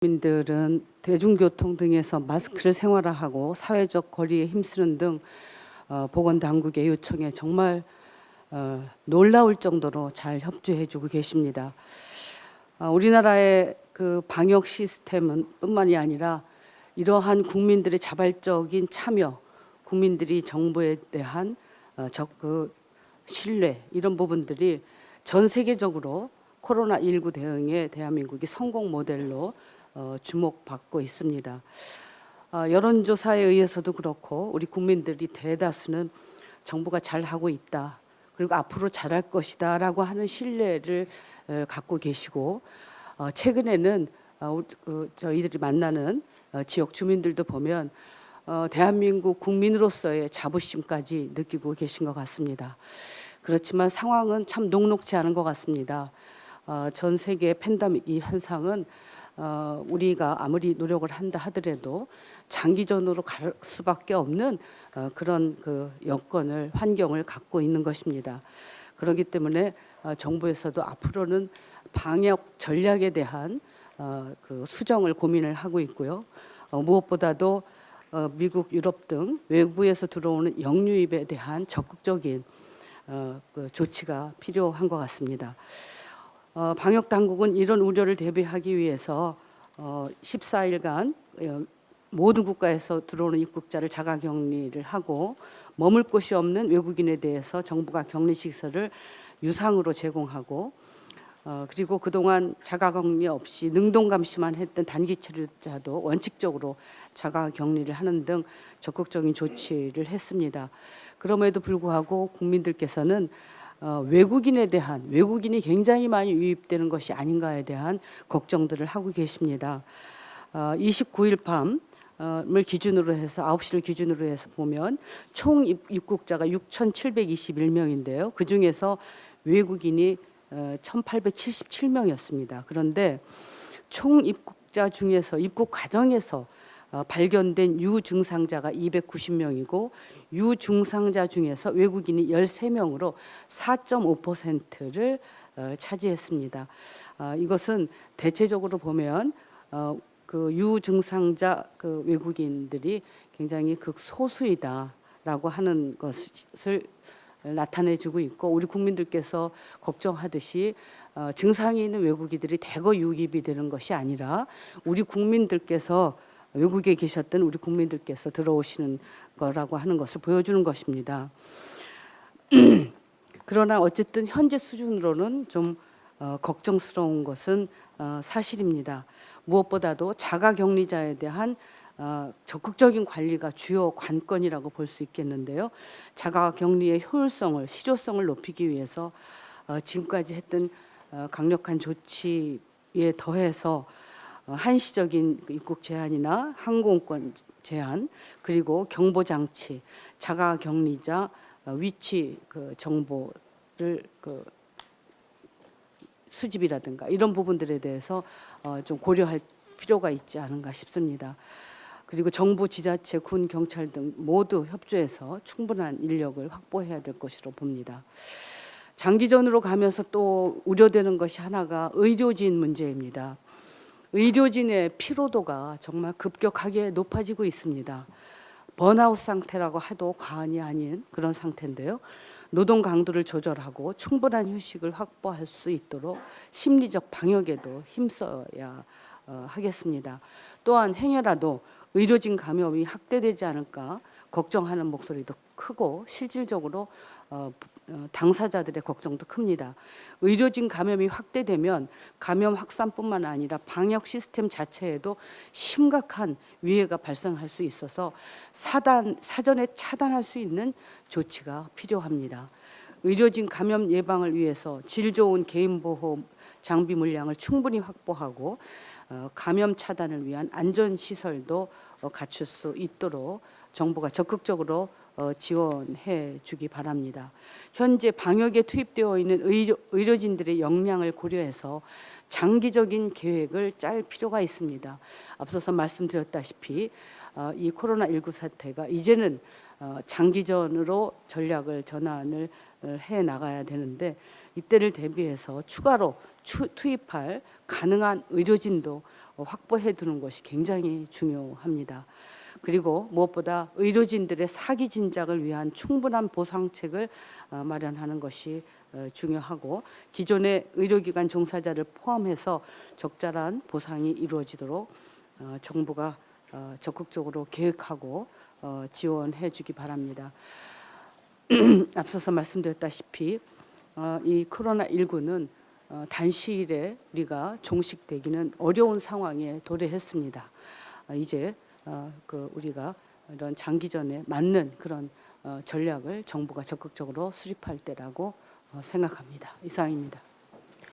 국민들은 대중교통 등에서 마스크를 생활화하고 사회적 거리에 힘쓰는 등 보건당국의 요청에 정말 놀라울 정도로 잘 협조해주고 계십니다. 우리나라의 그 방역 시스템은 뿐만이 아니라 이러한 국민들의 자발적인 참여, 국민들이 정부에 대한 신뢰 이런 부분들이 전 세계적으로 코로나19 대응에 대한민국이 성공 모델로 주목받고 있습니다. 여론조사에 의해서도 그렇고 우리 국민들이 대다수는 정부가 잘하고 있다, 그리고 앞으로 잘할 것이다 라고 하는 신뢰를 갖고 계시고, 최근에는 저희들이 만나는 지역 주민들도 보면 대한민국 국민으로서의 자부심까지 느끼고 계신 것 같습니다. 그렇지만 상황은 참 녹록지 않은 것 같습니다. 전 세계 팬데믹 이 현상은 우리가 아무리 노력을 한다 하더라도 장기전으로 갈 수밖에 없는 그런 여건을, 환경을 갖고 있는 것입니다. 그렇기 때문에 정부에서도 앞으로는 방역 전략에 대한 수정을 고민을 하고 있고요. 무엇보다도 미국, 유럽 등 외부에서 들어오는 역류입에 대한 적극적인 조치가 필요한 것 같습니다. 방역 당국은 이런 우려를 대비하기 위해서 14일간 모든 국가에서 들어오는 입국자를 자가격리를 하고, 머물 곳이 없는 외국인에 대해서 정부가 격리시설을 유상으로 제공하고, 그리고 그동안 자가격리 없이 능동감시만 했던 단기 체류자도 원칙적으로 자가격리를 하는 등 적극적인 조치를 했습니다. 그럼에도 불구하고 국민들께서는 외국인이 굉장히 많이 유입되는 것이 아닌가에 대한 걱정들을 하고 계십니다. 29일 밤을 기준으로 해서 9시를 기준으로 해서 보면 총 입국자가 6,721명인데요. 그 중에서 외국인이 1,877명이었습니다. 그런데 총 입국자 중에서 입국 과정에서 발견된 유증상자가 290명이고 유증상자 중에서 외국인이 13명으로 4.5%를 차지했습니다. 이것은 대체적으로 보면 그 유증상자 외국인들이 굉장히 극소수이다라고 하는 것을 나타내주고 있고, 우리 국민들께서 걱정하듯이 증상이 있는 외국인들이 대거 유입이 되는 것이 아니라 우리 국민들께서, 외국에 계셨던 우리 국민들께서 들어오시는 거라고 하는 것을 보여주는 것입니다. 그러나 어쨌든 현재 수준으로는 좀 걱정스러운 것은 사실입니다. 무엇보다도 자가격리자에 대한 적극적인 관리가 주요 관건이라고 볼 수 있겠는데요. 자가격리의 효율성을, 실효성을 높이기 위해서 지금까지 했던 강력한 조치에 더해서 한시적인 입국 제한이나 항공권 제한, 그리고 경보 장치, 자가격리자 위치 정보를 수집이라든가 이런 부분들에 대해서 좀 고려할 필요가 있지 않은가 싶습니다. 그리고 정부, 지자체, 군, 경찰 등 모두 협조해서 충분한 인력을 확보해야 될 것으로 봅니다. 장기전으로 가면서 또 우려되는 것이 하나가 의료진 문제입니다. 의료진의 피로도가 정말 급격하게 높아지고 있습니다. 번아웃 상태라고 해도 과언이 아닌 그런 상태인데요. 노동 강도를 조절하고 충분한 휴식을 확보할 수 있도록 심리적 방역에도 힘써야 하겠습니다. 또한 행여라도 의료진 감염이 확대되지 않을까 걱정하는 목소리도 크고, 실질적으로 당사자들의 걱정도 큽니다. 의료진 감염이 확대되면 감염 확산뿐만 아니라 방역 시스템 자체에도 심각한 위해가 발생할 수 있어서 사전에 차단할 수 있는 조치가 필요합니다. 의료진 감염 예방을 위해서 질 좋은 개인보호 장비 물량을 충분히 확보하고 감염 차단을 위한 안전시설도 갖출 수 있도록 정부가 적극적으로 지원해 주기 바랍니다. 현재 방역에 투입되어 있는 의료진들의 역량을 고려해서 장기적인 계획을 짤 필요가 있습니다. 앞서서 말씀드렸다시피 이 코로나19 사태가 이제는 장기전으로 전략을 전환을 해 나가야 되는데, 이때를 대비해서 추가로 투입할 가능한 의료진도 확보해 두는 것이 굉장히 중요합니다. 그리고 무엇보다 의료진들의 사기 진작을 위한 충분한 보상책을 마련하는 것이 중요하고, 기존의 의료기관 종사자를 포함해서 적절한 보상이 이루어지도록 정부가 적극적으로 계획하고 지원해 주기 바랍니다. 앞서서 말씀드렸다시피 이 코로나19는 단시일에 우리가 종식되기는 어려운 상황에 도래했습니다. 이제 우리가 이런 장기전에 맞는 그런 전략을 정부가 적극적으로 수립할 때라고 생각합니다. 이상입니다.